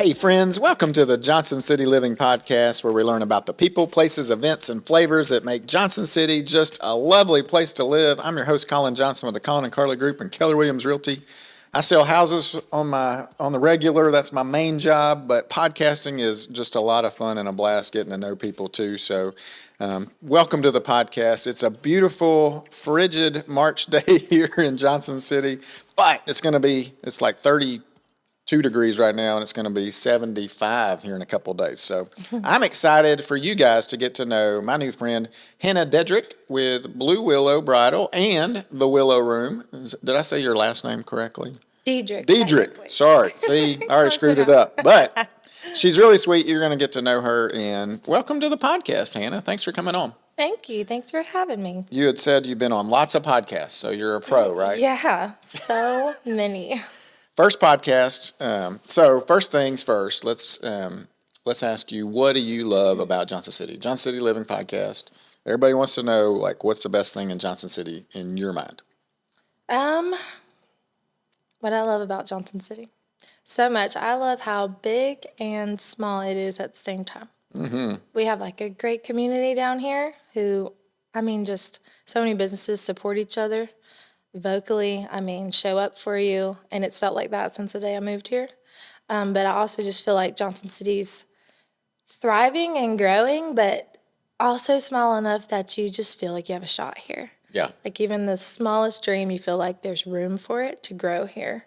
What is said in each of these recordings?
Hey friends, welcome to the Johnson City Living Podcast, where we learn about the people, places, events, and flavors that make Johnson City just a lovely place to live. I'm your host, Colin Johnson, with the Colin and Carly Group and Keller Realty. I sell houses on the regular. That's my main job, but podcasting is just a lot of fun and a blast getting to know people too. So welcome to the podcast. It's a beautiful, frigid March day here in Johnson City, but it's like 32 degrees right now, and it's going to be 75 here in a couple of days. So I'm excited for you guys to get to know my new friend, Hannah Dederick with Blue Willow Bridal and the Willow Room. Did I say your last name correctly? Dederick. Sorry. See, I already screwed it up. But she's really sweet. You're going to get to know her. And welcome to the podcast, Hannah. Thanks for coming on. Thank you. Thanks for having me. You had said you've been on lots of podcasts, so you're a pro, right? Yeah, so many. First podcast. So first things first. Let's ask you, what do you love about Johnson City? Johnson City Living Podcast. Everybody wants to know, like, what's the best thing in Johnson City in your mind? What I love about Johnson City, so much. I love how big and small it is at the same time. Mm-hmm. We have like a great community down here just so many businesses support each other. Vocally, show up for you, and it's felt like that since the day I moved here. But I also just feel like Johnson City's thriving and growing, but also small enough that you just feel like you have a shot here. Yeah. Like even the smallest dream, you feel like there's room for it to grow here,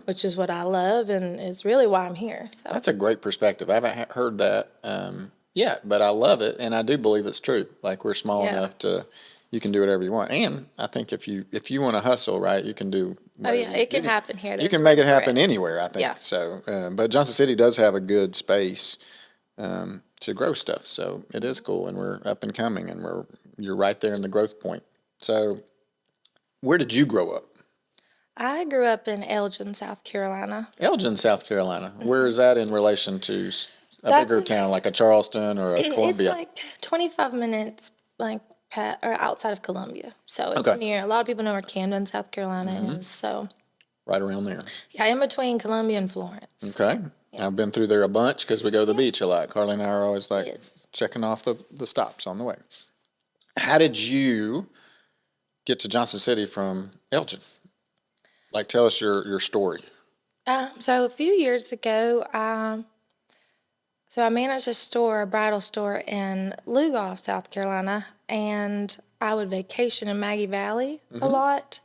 which is what I love and is really why I'm here. So that's a great perspective. I haven't heard that yet, but I love it, and I do believe it's true. Like, we're small enough to... You can do whatever you want, and I think if you want to hustle, right, you can do. It can happen here. You can make it happen anywhere, I think. Yeah. So, but Johnson City does have a good space to grow stuff, so it is cool, and we're up and coming, and you're right there in the growth point. So, where did you grow up? I grew up in Elgin, South Carolina. Elgin, South Carolina. Mm-hmm. Where is that in relation to bigger town, like a Charleston or a Columbia? It's like 25 minutes, or outside of Columbia. So it's near. A lot of people know where Camden, South Carolina is. So right around there. Yeah, in between Columbia and Florence. Okay. Yeah. I've been through there a bunch because we go to the beach a lot. Carly and I are always checking off the stops on the way. How did you get to Johnson City from Elgin? Like, tell us your story. So a few years ago, I managed a bridal store in Lugoff, South Carolina, and I would vacation in Maggie Valley a lot.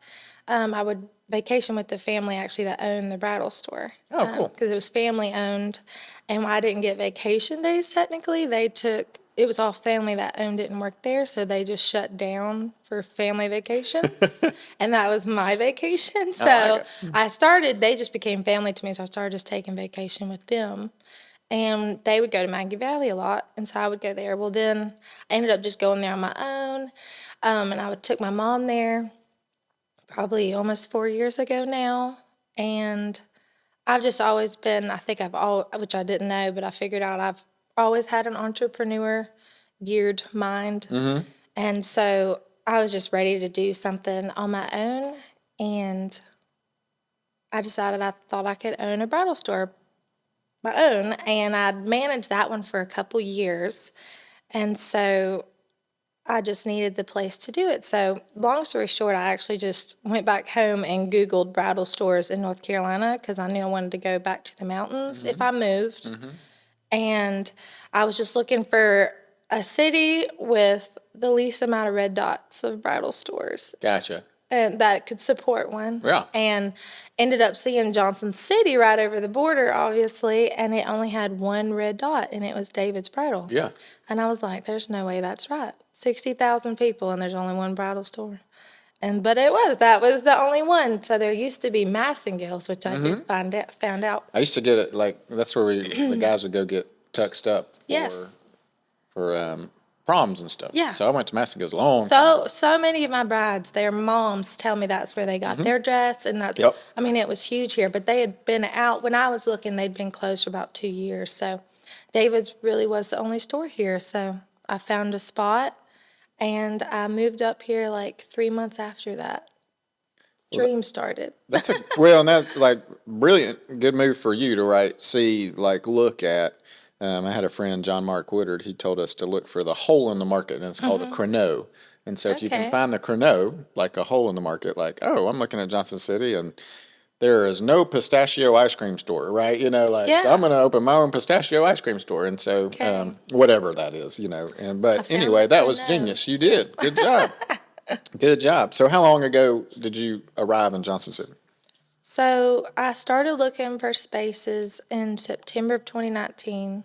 I would vacation with the family, actually, that owned the bridal store. Oh, cool. Because it was family-owned, and I didn't get vacation days, technically. It was all family that owned it and worked there, so they just shut down for family vacations, and that was my vacation. So they just became family to me, so I started just taking vacation with them. And they would go to Maggie Valley a lot, and so I would go there. Well, then I ended up just going there on my own, and I took my mom there probably almost 4 years ago now. And I've just always been, which I didn't know, but I figured out I've always had an entrepreneur-geared mind. Mm-hmm. And so I was just ready to do something on my own, and I decided I thought I could own a bridal store my own, and I'd managed that one for a couple years, and so I just needed the place to do it. So long story short, I actually just went back home and Googled bridal stores in North Carolina because I knew I wanted to go back to the mountains if I moved, and I was just looking for a city with the least amount of red dots of bridal stores. Gotcha. And that could support one. Yeah. And ended up seeing Johnson City right over the border, obviously, and it only had one red dot, and it was David's Bridal. Yeah. And I was like, there's no way that's right. 60,000 people, and there's only one bridal store. But that was the only one. So there used to be Massengales, which I did found out. I used to get it, like, that's where the guys would go get tuxed up for proms and stuff. Yeah. So I went to Massengales a long time ago. So many of my brides, their moms tell me that's where they got their dress, and that's, it was huge here, but they had been out, when I was looking, they'd been closed for about 2 years, so David's really was the only store here, so I found a spot, and I moved up here like 3 months after that. dream started. And that's like brilliant, good move for you to look at. I had a friend, John Mark Woodard, he told us to look for the hole in the market, and it's called a créneau. And so if you can Okay. find the créneau, like a hole in the market, like, oh, I'm looking at Johnson City and there is no pistachio ice cream store, right? So Yeah. I'm going to open my own pistachio ice cream store. And so, Okay. whatever that is, but found anyway, the that was créneau. genius. You did. Good job. Good job. So how long ago did you arrive in Johnson City? So I started looking for spaces in September of 2019,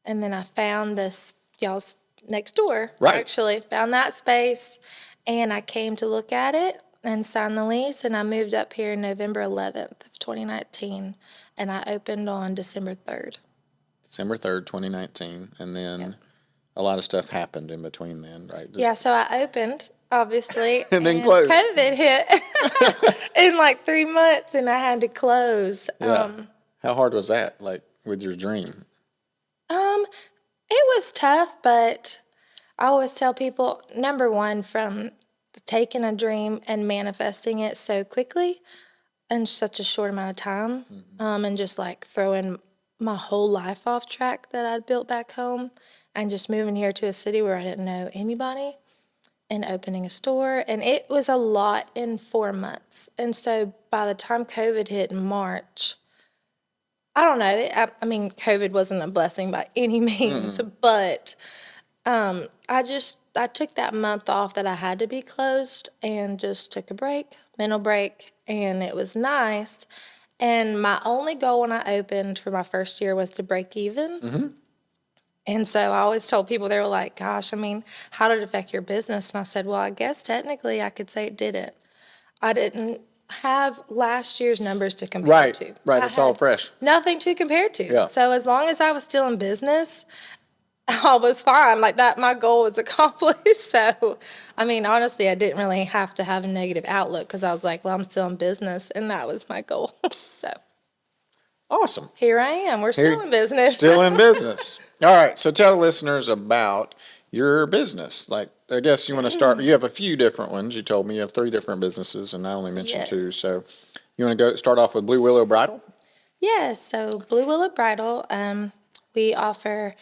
and then I found this y'all's next door. Right. Actually, found that space, and I came to look at it and signed the lease, and I moved up here November 11th of 2019, and I opened on December 3rd. December 3rd, 2019. And then a lot of stuff happened in between then, right? Yeah, so I opened, obviously, And then closed. COVID hit in like 3 months, and I had to close. Yeah. How hard was that, like, with your dream? It was tough, but I always tell people, number one, from taking a dream and manifesting it so quickly in such a short amount of time, and just like throwing my whole life off track that I'd built back home and just moving here to a city where I didn't know anybody and opening a store. And it was a lot in 4 months. And so by the time COVID hit in March, I don't know. I mean, COVID wasn't a blessing by any means, but I took that month off that I had to be closed and just took a break, mental break, and it was nice. And my only goal when I opened for my first year was to break even. And so I always told people, they were like, gosh, I mean, how did it affect your business? And I said, well, I guess technically I could say it didn't. I didn't have last year's numbers to compare to. Right, I it's all had fresh. nothing to compare to. Yeah. So as long as I was still in business, I was fine. Like that, my goal was accomplished. So, I mean, honestly, I didn't really have to have a negative outlook because I was like, well, I'm still in business, and that was my goal. So Awesome. here I am. We're still in business. Still in business. All right, so tell listeners about your business. Like, I guess you want to start, you have a few different ones. You told me you have 3 different businesses, and I only mentioned Yes. 2. So you want to start off with Blue Willow Bridal? Yes, so Blue Willow Bridal, we offer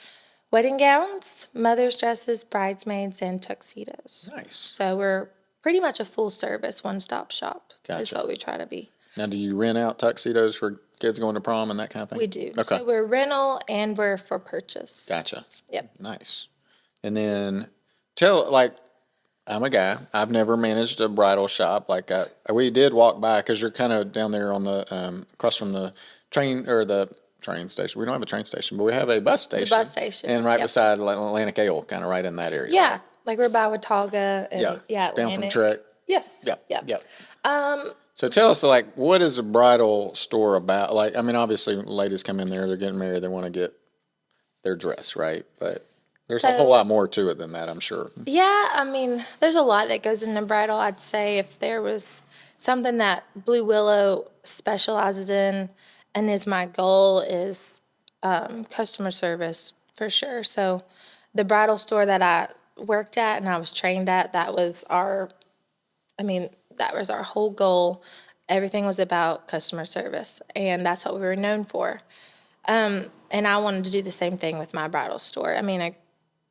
wedding gowns, mother's dresses, bridesmaids, and tuxedos. Nice. So we're pretty much a full service, one-stop shop is Gotcha. what we try to be. Now, do you rent out tuxedos for kids going to prom and that kind of thing? We do. Okay. So we're rental and we're for purchase. Gotcha. Yep. Nice. And then I'm a guy. I've never managed a bridal shop. We did walk by because you're kind of down there on the across from the train or the train station. We don't have a train station, but we have a bus station. The bus station. And right Yep. beside Atlantic Ale, kind of right in that area. Yeah, like we're by Watauga and Down from Atlantic. Trek. Yes. Yep. So tell us, what is a bridal store about? Like, I mean, obviously, ladies come in there, they're getting married, they want to get their dress, right? But there's a whole lot more to it than that, I'm sure. Yeah, I mean, there's a lot that goes into bridal. I'd say if there was something that Blue Willow specializes in and is my goal is customer service for sure. So the bridal store that I worked at and I was trained at, that was our whole goal. Everything was about customer service, and that's what we were known for. And I wanted to do the same thing with my bridal store. I mean,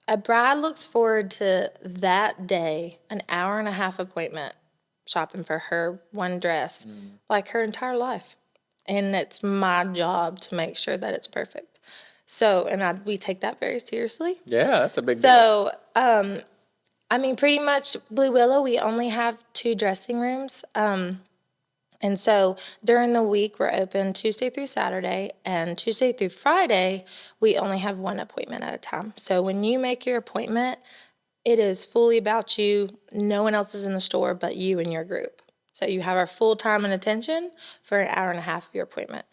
a bride looks forward to that day, an hour-and-a-half appointment, shopping for her one dress, like her entire life. And it's my job to make sure that it's perfect. So, and we take that very seriously. Yeah, that's a big deal. So, I mean, pretty much Blue Willow, we only have 2 dressing rooms. And so during the week, we're open Tuesday through Saturday, and Tuesday through Friday, we only have 1 appointment at a time. So when you make your appointment, it is fully about you. No one else is in the store but you and your group. So you have our full time and attention for an hour-and-a-half of your appointment.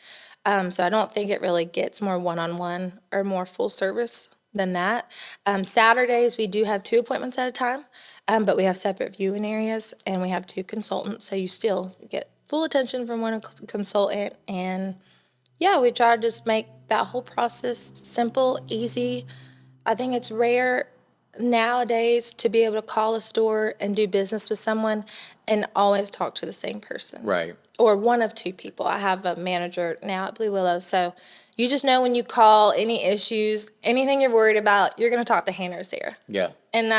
So I don't think it really gets more one-on-one or more full service than that. Saturdays, we do have 2 appointments at a time, but we have separate viewing areas, and we have 2 consultants, so you still get full attention from one consultant. And yeah, we try to just make that whole process simple, easy. I think it's rare nowadays to be able to call a store and do business with someone and always talk to the same person. Right. Or one of two people. I have a manager now at Blue Willow, so you just know when you call, any issues, anything you're worried about, you're going to talk to Hannah or Sarah. Yeah. And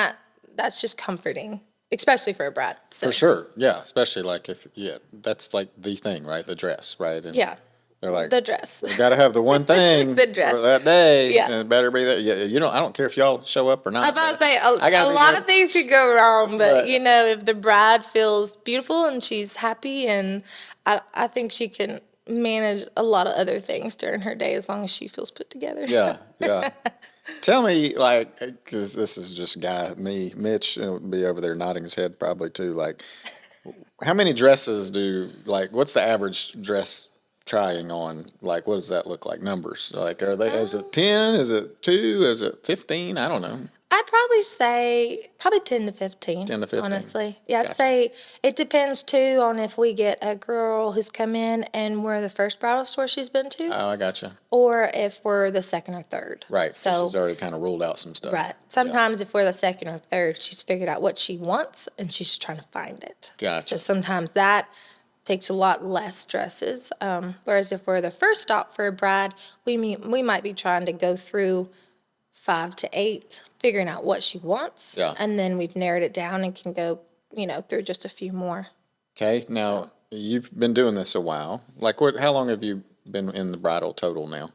that's just comforting, especially for a bride. So. For sure. Yeah. Especially like that's like the thing, right? The dress, right? And Yeah. they're like, the dress. you got to have the one thing The dress. for that day. Yeah. And it better be that. Yeah. I don't care if y'all show up or not. I was about to say, I gotta a be lot good. of things could go wrong, but, But- if the bride feels beautiful and she's happy, and I think she can manage a lot of other things during her day as long as she feels put together. Yeah. Yeah. Tell me, like, because this is just Mitch will be over there nodding his head probably too. Like, how many dresses what's the average dress trying on? Like, what does that look like? Numbers? Like, is it 10? Is it 2? Is it 15? I don't know. I'd probably say 10 to 15. 10 to 15. Honestly. Yeah, I'd Gotcha. say it depends too on if we get a girl who's come in and we're the first bridal store she's been to, Oh, I gotcha. or if we're the second or third. Right. So, she's already kind of ruled out some stuff. right. Sometimes if we're the second or third, she's figured out what she wants and she's trying to find it. Gotcha. So sometimes that takes a lot less dresses. Whereas if we're the first stop for a bride, we might be trying to go through 5 to 8, figuring out what she wants. Yeah. And then we've narrowed it down and can go, through just a few more. Okay. Now, you've been doing this a while. Like, how long have you been in the bridal total now?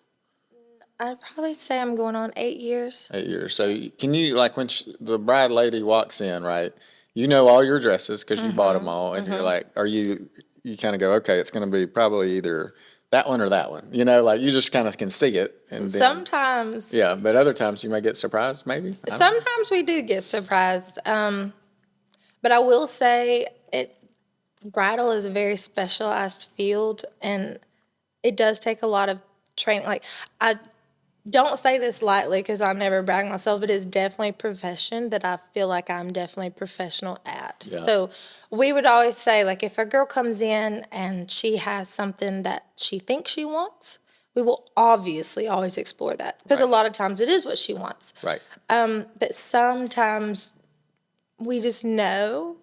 I'd probably say I'm going on 8 years. 8 years. So can you, like, when the bride lady walks in, right, you know all your dresses because you bought them all, and you're like, you kind of go, okay, it's going to be probably either that one or that one. Like, you just kind of can see it. And then, Sometimes. yeah, but other times you may get surprised, maybe. I don't know. Sometimes we do get surprised. But I will say bridal is a very specialized field, and it does take a lot of training. Like, I don't say this lightly because I never brag myself, but it's definitely a profession that I feel like I'm definitely professional at. Yeah. So we would always say, like, if a girl comes in and she has something that she thinks she wants, we will obviously always explore that because a lot of times it is what she wants. Right. But sometimes we just know,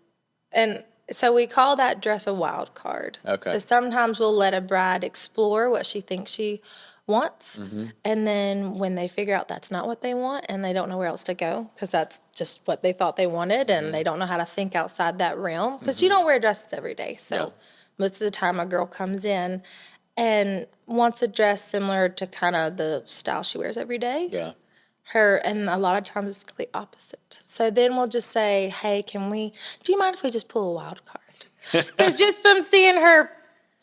and so we call that dress a wild card. Okay. So sometimes we'll let a bride explore what she thinks she wants, and then when they figure out that's not what they want and they don't know where else to go because that's just what they thought they wanted, and they don't know how to think outside that realm because you don't wear dresses every day. So Yeah. most of the time a girl comes in and wants a dress similar to kind of the style she wears every day. Yeah. And a lot of times it's complete opposite. So then we'll just say, hey, do you mind if we just pull a wild card? Because just from seeing her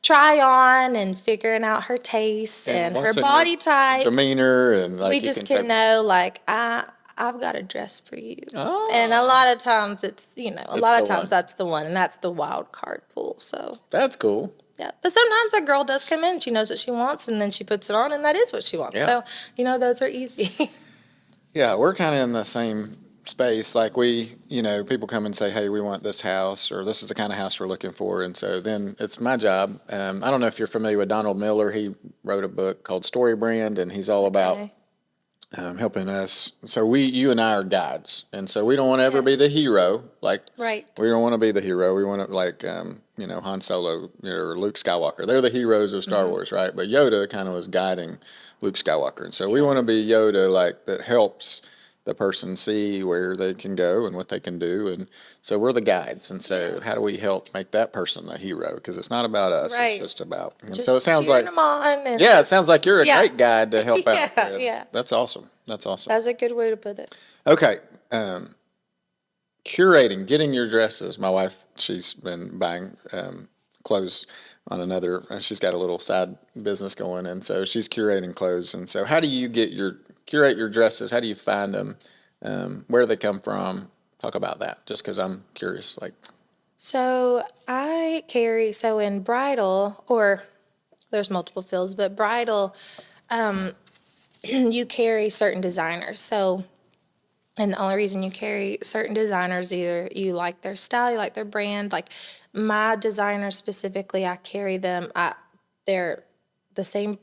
try on and figuring out her taste and her once in body your type, demeanor, and like we you just say, can know, like, I've got a dress for you. Oh. And a lot of times it's, a lot of the times one. that's the one, and that's the wild card pull. So, That's cool. yeah. But sometimes a girl does come in, she knows what she wants, and then she puts it on, and that is what she wants. Yeah. So, those are easy. Yeah, we're kind of in the same space. Like, people come and say, hey, we want this house, or this is the kind of house we're looking for. And so then it's my job. I don't know if you're familiar with Donald Miller. He wrote a book called Story Brand, and he's all about Okay. helping us. So you and I are guides. And so we don't want to ever be the hero. Like, Right. we don't want to be the hero. We want to, like, Han Solo or Luke Skywalker. They're the heroes of Star Wars, right? But Yoda kind of was guiding Luke Skywalker. And so we want to be Yoda, like, that helps the person see where they can go and what they can do. And so we're the guides. And so how do we help make that person the hero? Because it's not about us. Right. It's just about. And Just so it sounds cheering like. them on and Yeah, it sounds like you're a Yeah. great guide to help out. Yeah, yeah. That's awesome. That's awesome. That's a good way to put it. Okay. Curating, getting your dresses. My wife, she's been buying clothes on she's got a little side business going, and so she's curating clothes. And so how do you curate your dresses? How do you find them? Where do they come from? Talk about that, just because I'm curious. Like, So in bridal, or there's multiple fields, but bridal, you carry certain designers. So, and the only reason you carry certain designers, either you like their style, you like their brand. Like my designers specifically, I carry them. They're the same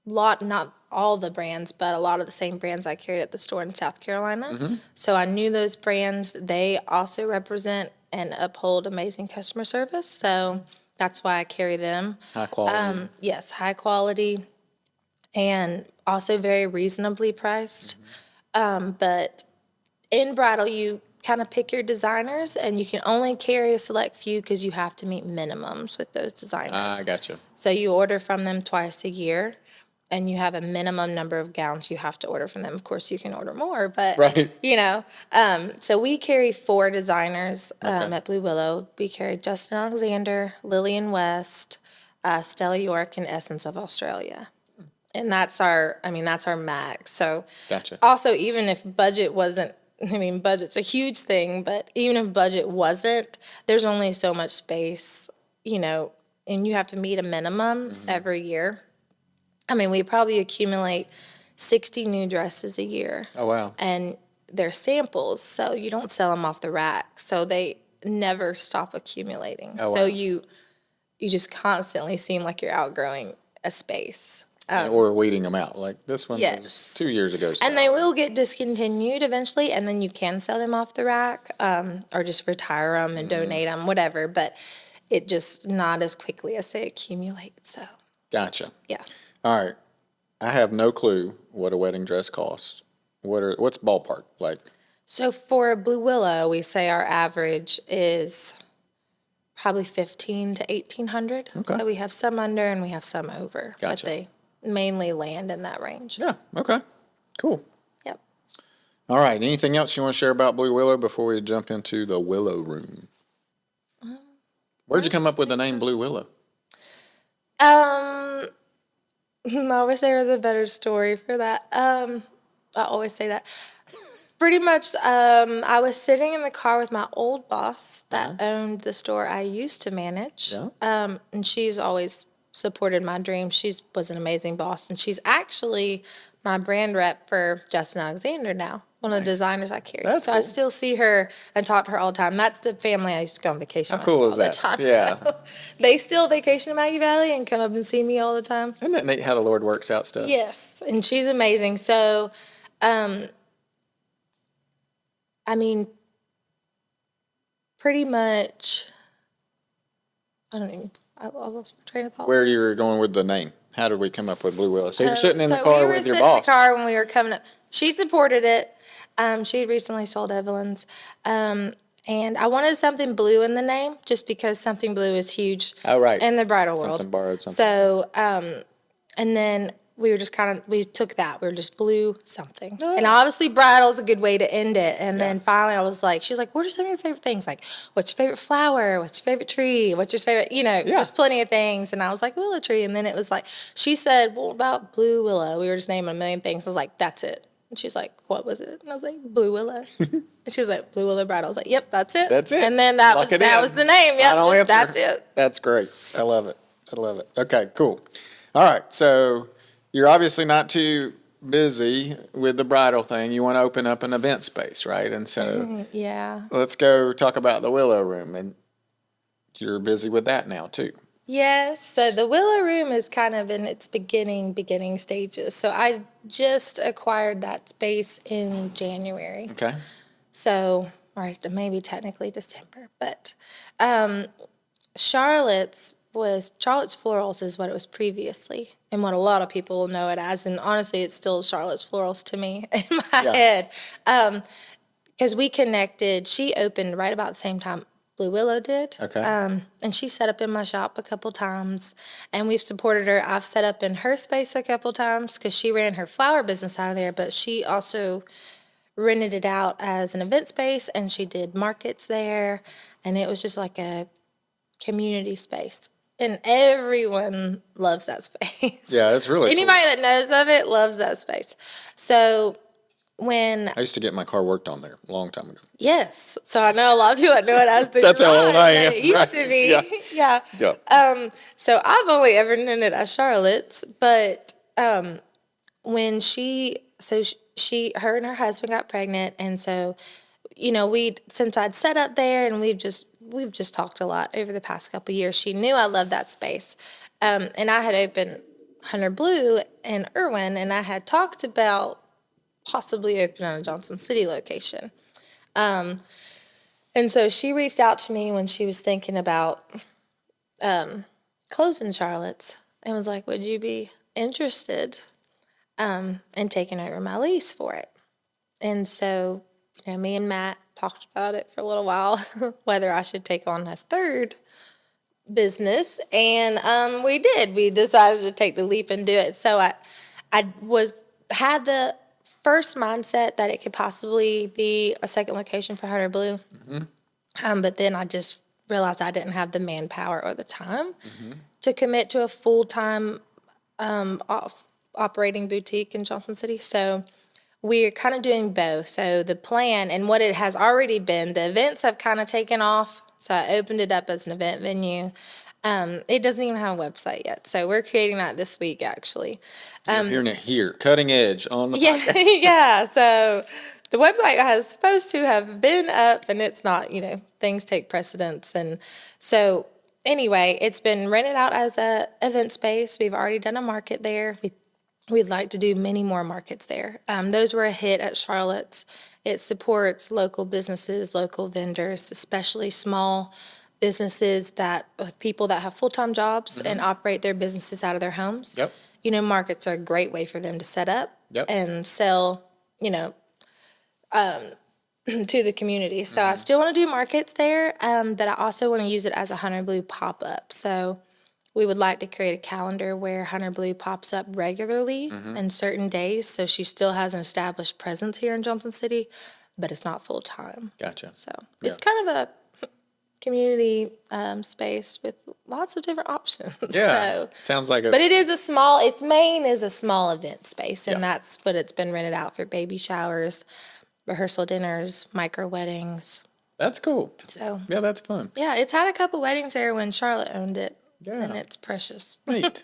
lot, not all the brands, but a lot of the same brands I carried at the store in South Carolina. So I knew those brands. They also represent and uphold amazing customer service. So that's why I carry them. High quality. Yes, high quality and also very reasonably priced. But in bridal, you kind of pick your designers, and you can only carry a select few because you have to meet minimums with those designers. I gotcha. So you order from them twice a year, and you have a minimum number of gowns you have to order from them. Of course, you can order more, but, Right. so we carry 4 designers Okay. at Blue Willow. We carry Justin Alexander, Lillian West, Stella York, and Essence of Australia. And that's our max. So Gotcha. also, even if budget wasn't, budget's a huge thing, but even if budget wasn't, there's only so much space, and you have to meet a minimum every year. We probably accumulate 60 new dresses a year. Oh, wow. And they're samples, so you don't sell them off the rack. So they never stop accumulating. Oh, So wow. you just constantly seem like you're outgrowing a space. Or weeding them out. Like this one Yes. was 2 years ago. And they will get discontinued eventually, and then you can sell them off the rack, or just retire them and donate them, whatever. But it just not as quickly as they accumulate. So Gotcha. yeah. All right. I have no clue what a wedding dress costs. What's ballpark? Like, So for a Blue Willow, we say our average is probably 1,500 to 1,800. Okay. So we have some under and we have some over, Gotcha. but they mainly land in that range. yeah, okay. Cool. Yep. All right. Anything else you want to share about Blue Willow before we jump into the Willow Room? Where'd you come up with the name Blue Willow? I wish there was a better story for that. I always say that. Pretty much, I was sitting in the car with my old boss that owned the store I used to manage. Yeah. And she's always supported my dream. She was an amazing boss, and she's actually my brand rep for Justin Alexander now, one of the designers I carry. That's so I cool. still see her and talk to her all the time. That's the family I used to go on vacation with cool all is the that? time. Yeah. So they still vacation in Maggie Valley and come up and see me all the time. Isn't that neat how the Lord works out stuff? Yes, and she's amazing. So, pretty much, I lost my train of thought. Where you were going with the name. How did we come up with Blue Willow? So you're sitting in the So car we were with your sitting in boss. the car when we were coming up. She supported it. She had recently sold Evelyn's. And I wanted something blue in the name just because something blue is huge Oh, right. in the bridal world. Something borrowed, something. So, and then we were just we took that. We were just blue something. And obviously bridal's a good way to end it. And then finally I was like, she was like, what are some of your favorite things? Like, what's your favorite flower? What's your favorite tree? What's your favorite, there's plenty of things. And I was like, willow tree. And then it was like, she said, well, about Blue Willow. We were just naming a million things. I was like, that's it. And she's like, what was it? And I was like, Blue Willow. And she was like, Blue Willow Bridal. I was like, yep, that's it. That's it. And then that Lock was it in. the name. Yep, Final answer. that's it. That's great. I love it. I love it. Okay, cool. All right, so you're obviously not too busy with the bridal thing. You want to open up an event space, right? And so Yeah. let's go talk about the Willow Room. And you're busy with that now, too. Yes, so the Willow Room is kind of in its beginning stages. So I just acquired that space in January. Okay. So, or maybe technically December, but Charlotte's Florals is what it was previously, and what a lot of people know it as. And honestly, it's still Charlotte's Florals to me in my head, because we connected. She opened right about the same time Blue Willow did. Okay. And she set up in my shop a couple times, and we've supported her. I've set up in her space a couple times because she ran her flower business out of there, but she also rented it out as an event space, and she did markets there, and it was just like a community space. And everyone loves that space. Yeah, it's really Anybody that knows of it loves that space. So when I used to get my car worked on there a long time ago. yes, so I know a lot of people that know it as the That's how old garage I that am, it used right. to be. Yeah. Yeah. Yeah. So I've only ever known it as Charlotte's, but when her and her husband got pregnant, and so since I'd set up there, and we've just talked a lot over the past couple of years. She knew I loved that space, and I had opened Hunter Blue in Irwin, and I had talked about possibly opening a Johnson City location. And so she reached out to me when she was thinking about closing Charlotte's and was like, would you be interested in taking over my lease for it? And so, me and Matt talked about it for a little while, whether I should take on a third business, and we did. We decided to take the leap and do it. So I had the first mindset that it could possibly be a second location for Hunter Blue, but then I just realized I didn't have the manpower or the time to commit to a full-time operating boutique in Johnson City. So we're kind of doing both. So the plan and what it has already been, the events have kind of taken off. So I opened it up as an event venue. It doesn't even have a website yet. So we're creating that this week, actually. You're hearing it here, cutting edge on the Yeah, podcast. yeah. So the website has supposed to have been up, and it's not. Things take precedence, and so anyway, it's been rented out as a event space. We've already done a market there. We'd like to do many more markets there. Those were a hit at Charlotte's. It supports local businesses, local vendors, especially small businesses with people that have full-time jobs and operate their businesses out of their homes. Yep. Markets are a great way for them to set up and sell, to the community. So I still want to do markets there, but I also want to use it as a Hunter Blue pop-up. So we would like to create a calendar where Hunter Blue pops up regularly in certain days, so she still has an established presence here in Johnson City, but it's not full-time. Gotcha. So it's kind of a community space with lots of different options. Yeah. Sounds like but its main is a small event space, and that's what it's been rented out for: baby showers, rehearsal dinners, micro weddings. That's cool. So yeah, that's fun. Yeah, it's had a couple weddings there when Charlotte owned it. Yeah. And it's precious. Neat.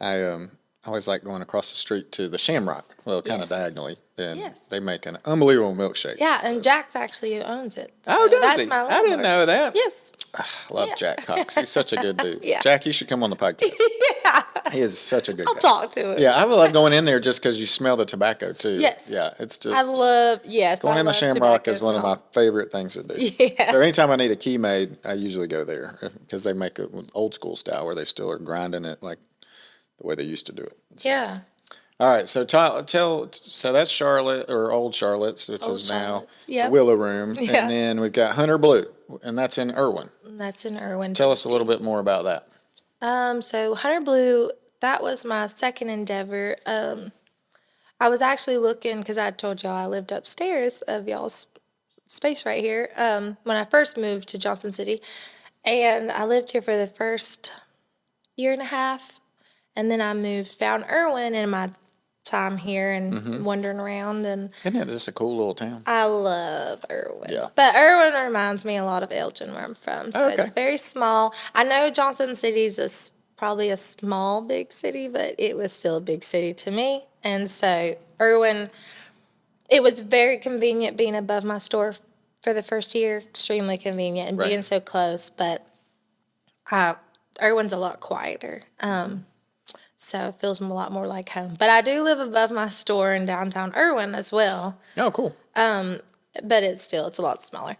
I always like going across the street to the Shamrock, well, kind of diagonally, and they make an unbelievable milkshake. Yeah, and Jack's actually who owns it. So Oh, does that's he? my I didn't know that. Yes. I love Jack Cox. He's such a good dude. Yeah. Jack, you should come on the podcast. He is such a good I'll guy. talk to him. Yeah, I love going in there just because you smell the tobacco too. Yes. Yeah, it's just. Going in the Shamrock is one of my favorite things to do. Yeah. So anytime I need a key made, I usually go there because they make it old school style where they still are grinding it like the way they used to do it. So. Yeah. All right, so so that's Charlotte or Old Charlotte's, which is now the Willow Room, and then we've got Hunter Blue, and that's in Irwin. That's in Irwin. Tell us a little bit more about that. So Hunter Blue, that was my second endeavor. I was actually looking, because I told y'all I lived upstairs of y'all's space right here when I first moved to Johnson City, and I lived here for the first year and a half, and then I found Irwin in my time here and wandering around. And Isn't it just a cool little town? I love Irwin. Yeah. But Irwin reminds me a lot of Elgin, where I'm from. So it's very small. I know Johnson City's probably a small, big city, but it was still a big city to me. And so Irwin, it was very convenient being above my store for the first year, extremely convenient, and being so close. But Irwin's a lot quieter. So it feels a lot more like home. But I do live above my store in downtown Irwin as well. Oh, cool. But it's a lot smaller.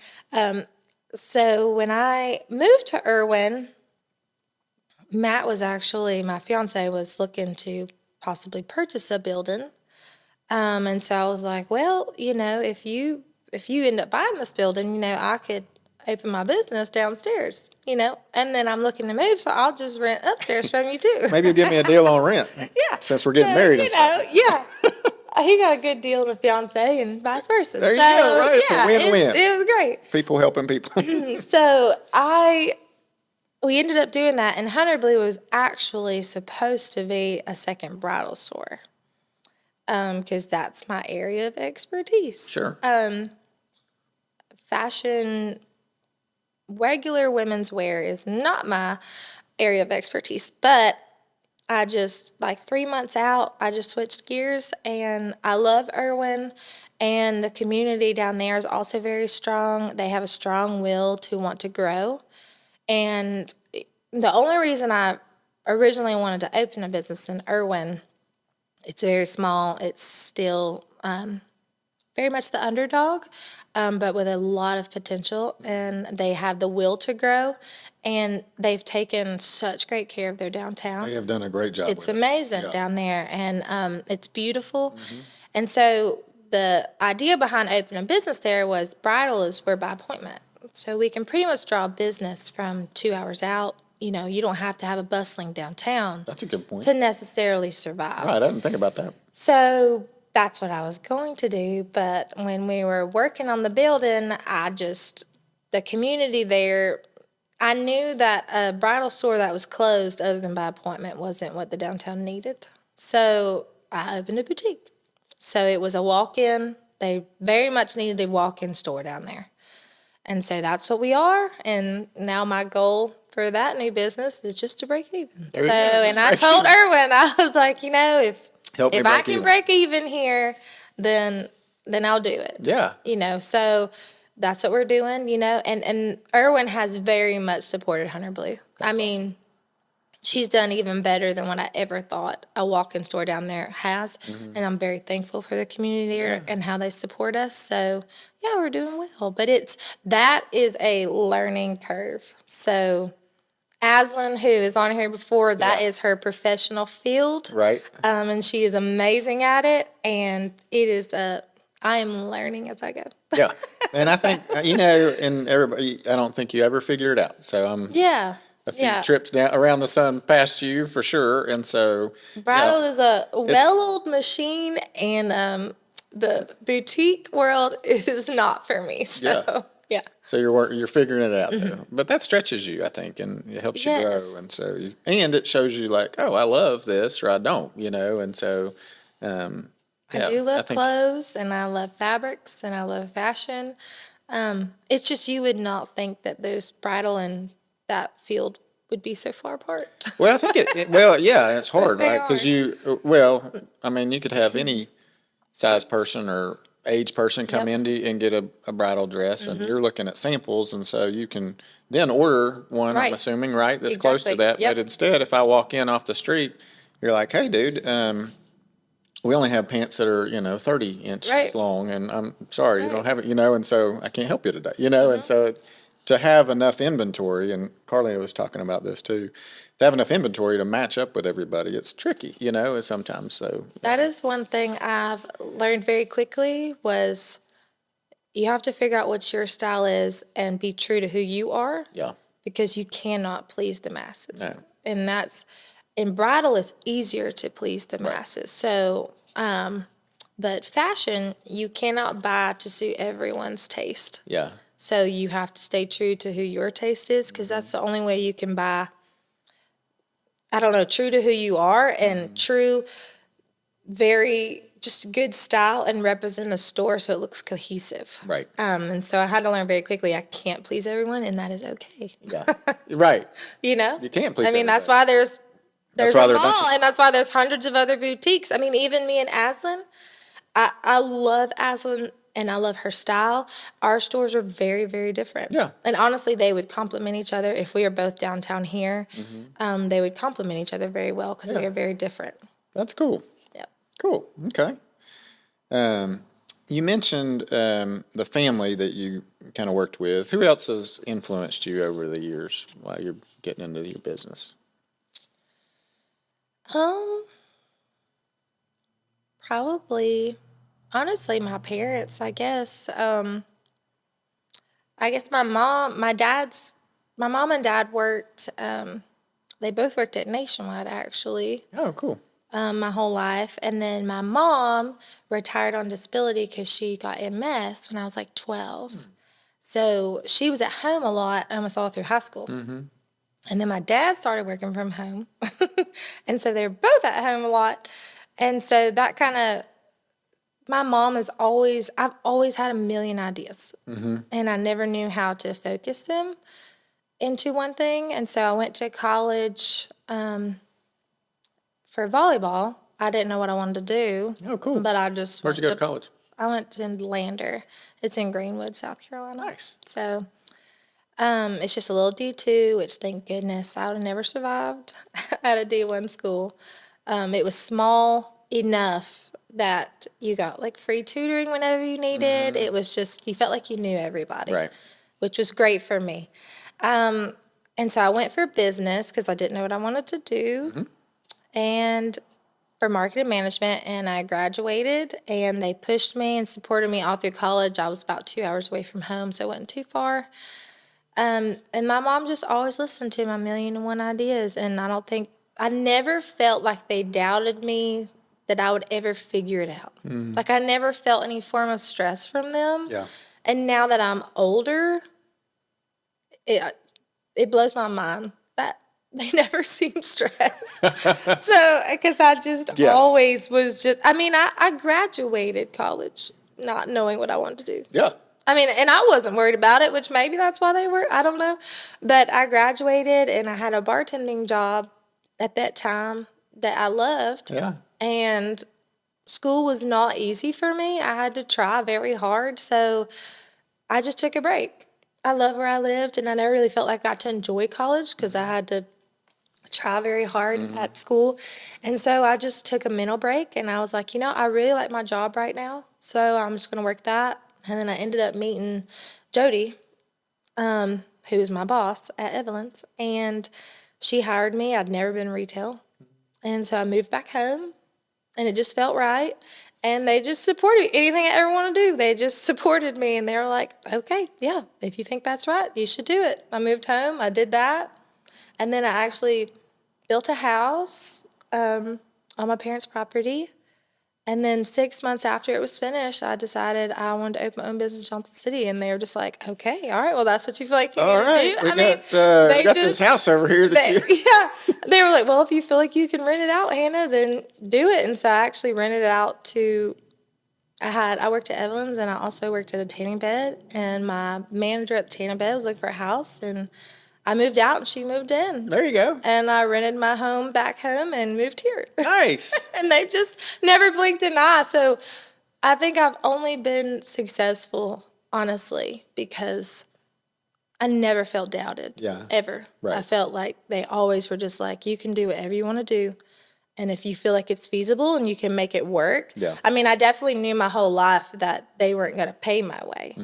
So when I moved to Irwin, Matt was my fiance was looking to possibly purchase a building. And so I was like, well, if you end up buying this building, I could open my business downstairs, and then I'm looking to move, so I'll just rent upstairs from you too. Maybe you'll give me a deal on rent. Yeah. Since we're getting married and stuff. Yeah. He got a good deal on a fiance and vice versa. There you go, right? It's a win-win. It was great. People helping people. So we ended up doing that, and Hunter Blue was actually supposed to be a second bridal store, because that's my area of expertise. Sure. Fashion, regular women's wear is not my area of expertise, but I just, 3 months out, I just switched gears, and I love Irwin, and the community down there is also very strong. They have a strong will to want to grow, and the only reason I originally wanted to open a business in Irwin. It's very small. It's still very much the underdog, but with a lot of potential. And they have the will to grow. And they've taken such great care of their downtown. They have done a great job. It's with amazing it. Yeah. down there. And it's beautiful. And so the idea behind opening a business there was bridal is we're by appointment. So we can pretty much draw business from 2 hours out. You know, you don't have to have a bustling downtown That's a good point. to necessarily survive. Right, I didn't think about that. So that's what I was going to do. But when we were working on the building, the community there, I knew that a bridal store that was closed other than by appointment wasn't what the downtown needed. So I opened a boutique. So it was a walk-in. They very much needed a walk-in store down there. And so that's what we are. And now my goal for that new business is just to break even. So, and I told Erwin, I was like, you know, if I can break even here, then I'll do it. Yeah. You know, so that's what we're doing, you know. And Erwin has very much supported Hunter Blue. I mean, she's done even better than what I ever thought a walk-in store down there has. And I'm very thankful for the community there and how they support us. So, yeah, we're doing well. But that is a learning curve. So Aslan, who is on here before, that is her professional field. Right. And she is amazing at it. And it is I am learning as I go. Yeah. And I think, you know, and everybody, I don't think you ever figure it out. So I'm a few trips down around the sun past you for sure. And so bridal is a well-oiled machine, and the boutique world is not for me. So yeah. So you're figuring it out though. But that stretches you, I think, and it helps you grow. And so and it shows you like, oh, I love this or I don't, you know. And so I do love clothes, and I love fabrics, and I love fashion. It's just you would not think that those bridal and that field would be so far apart. Well, I think it's hard, right? Because I mean, you could have any size person or age person come in and get a bridal dress, and you're looking at samples, and so you can then order one, I'm assuming, right, that's close to that. But instead, if I walk in off the street, you're like, hey, dude, we only have pants that are, 30 inches long, and I'm sorry, you don't have it, and so I can't help you today, and so to have enough inventory, and Carly was talking about this too, to have enough inventory to match up with everybody, it's tricky, sometimes. So that is one thing I've learned very quickly was you have to figure out what your style is and be true to who you are. Yeah. Because you cannot please the masses. No. And in bridal, it's easier to please the masses. So, but fashion, you cannot buy to suit everyone's taste. Yeah. So you have to stay true to who your taste is, because that's the only way you can buy, true to who you are and true, very just good style and represent a store so it looks cohesive. Right. And so I had to learn very quickly I can't please everyone, and that is okay. Yeah. Right. You can't please everybody. That's why there's a mall, and that's why there's hundreds of other boutiques. I mean, even me and Aslan, I love Aslan, and I love her style. Our stores are very, very different. Yeah. And honestly, they would complement each other. If we are both downtown here, they would complement each other very well because we are very different. That's cool. Yep. Cool. Okay. You mentioned the family that you kind of worked with. Who else has influenced you over the years while you're getting into your business? Probably, honestly, my parents, I guess. I guess my mom and dad worked, they both worked at Nationwide, actually. Oh, cool. My whole life. And then my mom retired on disability because she got MS when I was like 12. So she was at home a lot almost all through high school. And then my dad started working from home. And so they were both at home a lot. And so that kind of, my mom I've always had a million ideas. And I never knew how to focus them into one thing. And so I went to college for volleyball. I didn't know what I wanted to do. Oh, cool. But Where'd you go to college? I went to Lander. It's in Greenwood, South Carolina. Nice. So It's just a little D2, which thank goodness I would have never survived at a D1 school. It was small enough that you got like free tutoring whenever you needed. It was just, you felt like you knew everybody, Right. which was great for me. And so I went for business because I didn't know what I wanted to do. And for marketing management, and I graduated, and they pushed me and supported me all through college. I was about 2 hours away from home, so it wasn't too far. And my mom just always listened to my million and one ideas, and I never felt like they doubted me that I would ever figure it out. Like I never felt any form of stress from them. Yeah. And now that I'm older, it blows my mind that they never seem stressed. So, because I just always was just, I graduated college not knowing what I wanted to do. Yeah. And I wasn't worried about it, which maybe that's why they were. I don't know. But I graduated and I had a bartending job at that time that I loved. Yeah. And school was not easy for me. I had to try very hard. So I just took a break. I love where I lived, and I never really felt like I got to enjoy college because I had to try very hard at school. And so I just took a mental break, and I was like, I really like my job right now, so I'm just going to work that. And then I ended up meeting Jody, who is my boss at Evelyn's, and she hired me. I'd never been retail. And so I moved back home, and it just felt right. And they just supported me. Anything I ever want to do, they just supported me. And they were like, okay, yeah, if you think that's right, you should do it. I moved home. I did that. And then I actually built a house on my parents' property. And then 6 months after it was finished, I decided I wanted to open my own business in Johnson City. And they were just like, okay, all right, well, that's what you feel like you All need right. to do. We got this house over here. Yeah. They were like, well, if you feel like you can rent it out, Hannah, then do it. And so I actually rented it out to, I worked at Evelyn's, and I also worked at a tanning bed. And my manager at the tanning bed was looking for a house, and I moved out and she moved in. There you go. And I rented my home back home and moved here. Nice. And they just never blinked an eye. So I think I've only been successful, honestly, because I never felt doubted. Yeah. Ever. Right. I felt like they always were just like, you can do whatever you want to do. And if you feel like it's feasible and you can make it work. Yeah. I definitely knew my whole life that they weren't going to pay my way.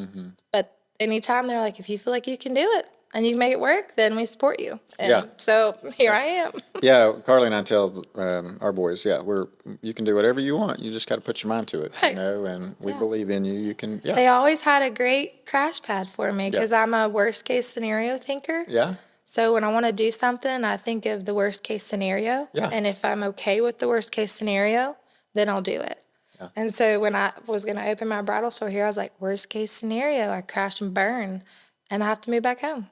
But anytime they're like, if you feel like you can do it and you can make it work, then we support you. And so here I am. Yeah, Carly and I tell our boys, you can do whatever you want. You just got to put your mind to it, Right. and we believe in you. You can, They always had a great crash pad for me because I'm a worst case scenario thinker. Yeah. So when I want to do something, I think of the worst case scenario. Yeah. And if I'm okay with the worst case scenario, then I'll do it. Yeah. And so when I was going to open my bridal store here, I was like, worst case scenario, I crash and burn and I have to move back home.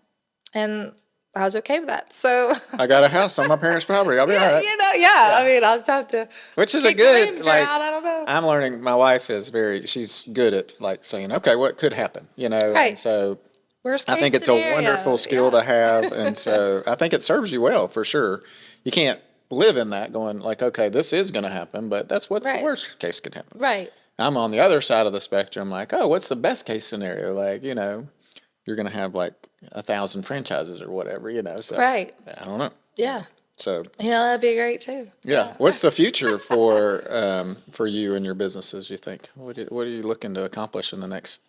And I was okay with that. So I got a house on my parents' property. I'll be all right. I'll just have to. Which is a good, I don't know. I'm learning, my wife is she's good at like saying, okay, what could happen, Right. And so Worst case I think it's scenario. a wonderful skill to have. And so I think it serves you well for sure. You can't live in that going like, okay, this is going to happen, but that's what's the worst case could happen. Right. I'm on the other side of the spectrum, like, oh, what's the best case scenario? Like, you're going to have like 1,000 franchises or whatever, So Right. I don't know. Yeah. So that'd be great too. yeah. What's the future for you and your businesses? You think? What are you looking to accomplish in the next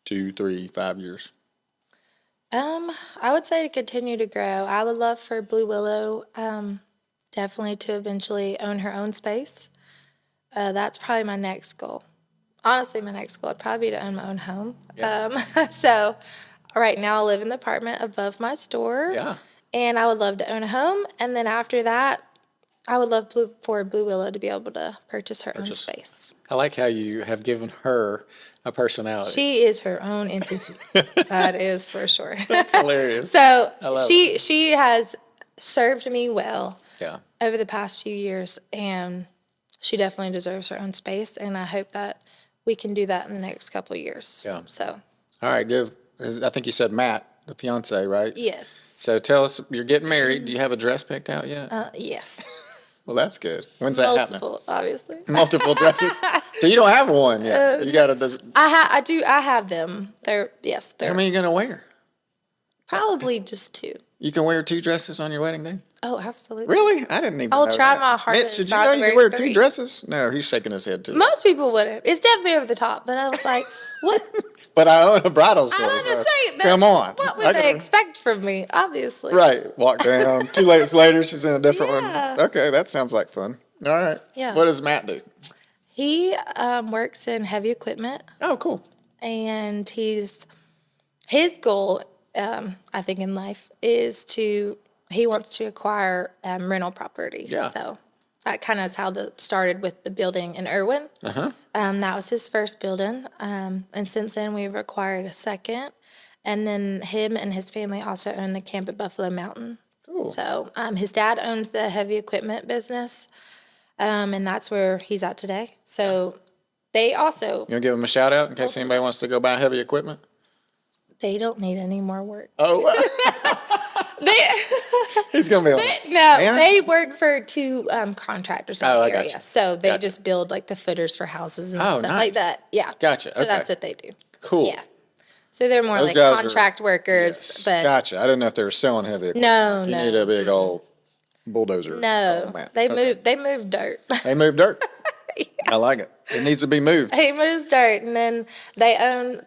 2, 3, 5 years? I would say to continue to grow. I would love for Blue Willow, definitely to eventually own her own space. That's probably my next goal. Honestly, my next goal would probably be to own my own home. Yeah. So right now I live in the apartment above my store. Yeah. And I would love to own a home. And then after that, I would love for Blue Willow to be able to purchase her own space. I like how you have given her a personality. She is her own entity. That is for sure. That's hilarious. So she she has served me well over the past few years, and she definitely deserves her own space, and I hope that we can do that in the next couple of years. Yeah. So. All right, I think you said Matt, the fiance, right? Yes. So tell us, you're getting married. Do you have a dress picked out yet? Yes. Well, that's good. When's that happening? Multiple, obviously. Multiple dresses. So you don't have one yet. You got to. I have them. They're How many are you gonna wear? Probably just 2. You can wear 2 dresses on your wedding day? Oh, absolutely. Really? I didn't even I'll know try that. my hardest Mitch, did you not know to you could wear wear 2 3. dresses? No, he's shaking his head too. Most people wouldn't. It's definitely over the top, but I was like, what? But I own a bridal store. I was So to say, come on. What would they expect from me? Obviously. Right. Walk down. 2 days later, she's in a different Yeah. one. Okay, that sounds like fun. All right. Yeah. What does Matt do? He works in heavy equipment, Oh, cool. and his goal, I think, in life is he wants to acquire rental properties. Yeah. So that kind of is how that started with the building in Irwin. That was his first building, and since then we've acquired a second, and then him and his family also own the camp at Buffalo Mountain. Cool. So his dad owns the heavy equipment business, and that's where he's at today. So they also, You want to give him a shout out in case anybody wants to go buy heavy equipment? they don't need any more work. Oh, he's going to be like, No, they work for 2 contractors in Oh, the I area. gotcha. So they Gotcha. just build like the footers for houses and Oh, stuff nice. like that. Yeah. Gotcha. So Okay. that's what they do. Cool. Yeah. So they're more Those like guys are- contract workers, Yes. but Gotcha. I didn't know if they were selling heavy equipment. No, You no. need a big old bulldozer. no, Oh, man. they Okay. move dirt. They move dirt. I like it. It needs to be moved. He moves dirt, and then they own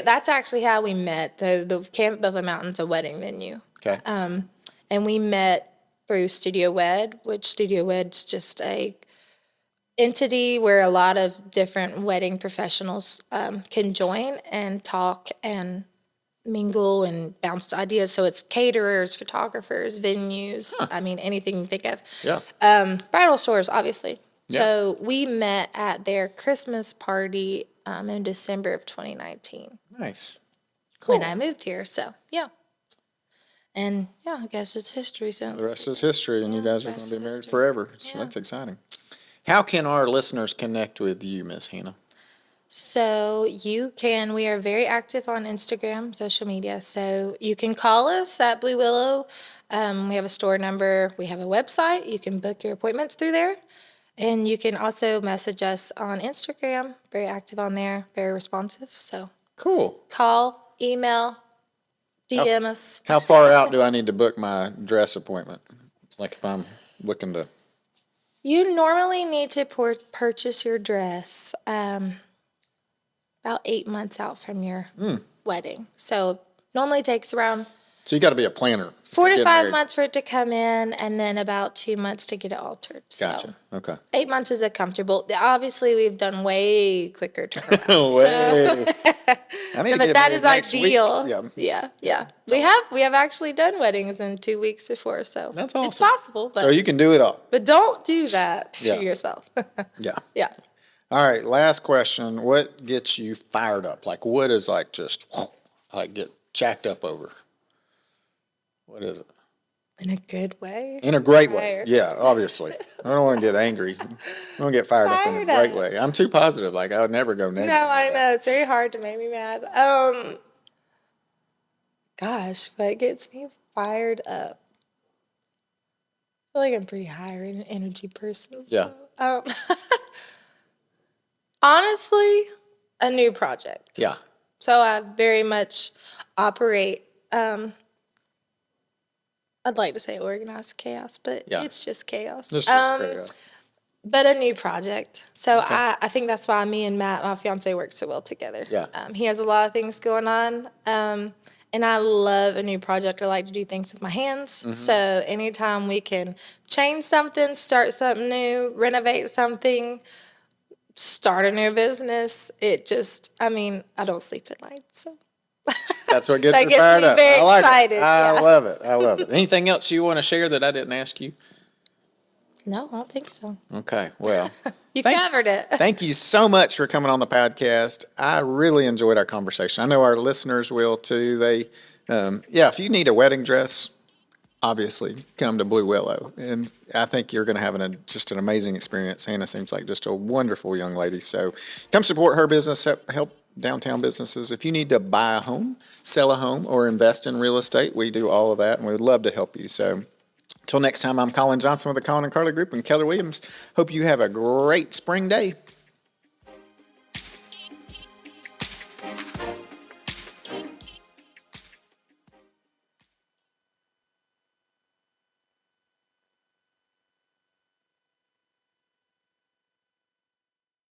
that's actually how we met. The camp at Buffalo Mountain's a wedding venue. Okay. And we met through Studio Wed, which Studio Wed's just a entity where a lot of different wedding professionals can join and talk and mingle and bounce ideas. So it's caterers, photographers, venues. I mean, anything you think of. Yeah. Bridal stores, obviously. Yeah. So we met at their Christmas party in December of 2019 Nice. Cool. when I moved here. So, yeah. And, yeah, I guess it's history since. The rest is history, and you guys are going rest to be is married history. forever. So Yeah. that's exciting. How can our listeners connect with you, Miss Hannah? So we are very active on Instagram, social media. So you can call us at Blue Willow. We have a store number. We have a website. You can book your appointments through there. And you can also message us on Instagram. Very active on there, very responsive. So Cool. call, email, DM us. How far out do I need to book my dress appointment? Like if I'm looking to. You normally need to purchase your dress about 8 months out from your wedding. So normally takes around So you got to be a planner. 4 to get 5 married. months for it to come in, and then about 2 months to get it altered. So Gotcha. Okay. 8 months is a comfortable. Obviously, we've done way quicker turnarounds. Way. I need to But get that married is next week. ideal. Yeah. Yeah. We have actually done weddings in 2 weeks before, so That's it's awesome. possible. But So you can do it all. but don't do that to Yeah. yourself. Yeah. Yeah. All right. Last question. What gets you fired up? Like what is like just like get jacked up over? What is it? In a good way. In a great way. Fired. Yeah, obviously. I don't want to get angry. I want to get fired up in a Fired great up. way. I'm too positive. Like I would never go negative. No, I like that. know. It's very hard to make me mad. Gosh, what gets me fired up? I feel like I'm a pretty high energy person. Yeah. So, honestly, a new project. Yeah. So I very much operate, I'd like to say organized chaos, but Yeah. it's just chaos. This is great. But a new project. So I think that's why me and Matt, my fiance, work so well together. Yeah. He has a lot of things going on. And I love a new project. I like to do things with my hands. Mm-hmm. So anytime we can change something, start something new, renovate something, start a new business, I don't sleep at night. So That's what gets That me gets fired me up. very I like excited, it. I yeah. love it. I love it. Anything else you want to share that I didn't ask you? no, I don't think so. Okay. Well, You covered it. thank you so much for coming on the podcast. I really enjoyed our conversation. I know our listeners will too. They, if you need a wedding dress, obviously come to Blue Willow, and I think you're going to have just an amazing experience. Hannah seems like just a wonderful young lady. So come support her business, help downtown businesses. If you need to buy a home, sell a home, or invest in real estate, we do all of that, and we would love to help you. So until next time, I'm Colin Johnson with the Colin and Carly Group and Keller Williams. Hope you have a great spring day.